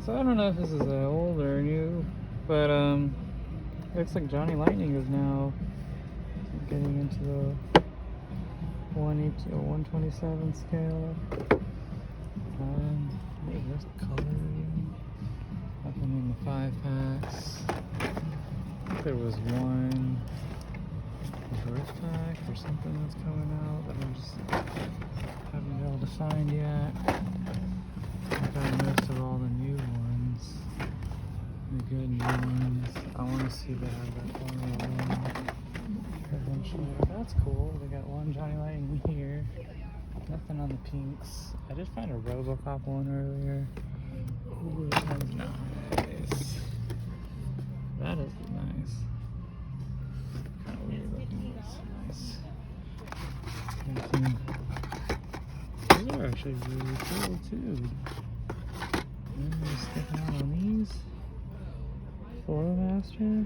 So I don't know if this is old or new, but looks like Johnny Lightning is now getting into the 118 or 127 scale. There's coloring. Nothing in the 5-packs. I think there was one drift pack or something that's coming out that I just haven't been able to find yet. I got most of all the new ones, the good new ones. I want to see if they have that Formula One eventually. That's cool. They got one Johnny Lightning here. Nothing on the pinks. I did find a RoboCop one earlier. Ooh, that is nice. That is nice. Kind of weird looking, but it's nice. These are actually really cool too. And sticking out on these. Flowmaster.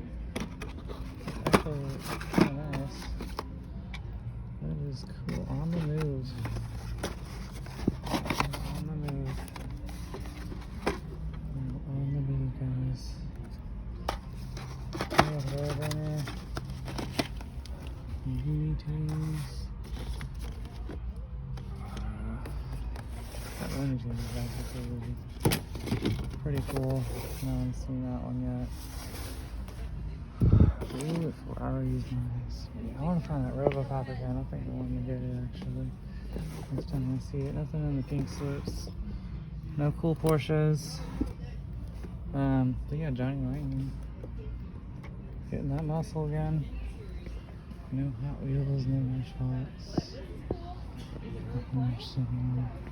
Actually, kind of nice. That is cool. On the move. On the move. On the move, guys. Hairbender. Tunes. That one is pretty cool. No one's seen that one yet. Ooh, Ferrari's nice. I want to find that RoboCop again. I think I want to get it actually. Next time I see it. Nothing in the pink slips. No cool Porsches. But yeah, Johnny Lightning. Getting that muscle again. No Hot Wheels, no Matchbox. Nothing much sitting on.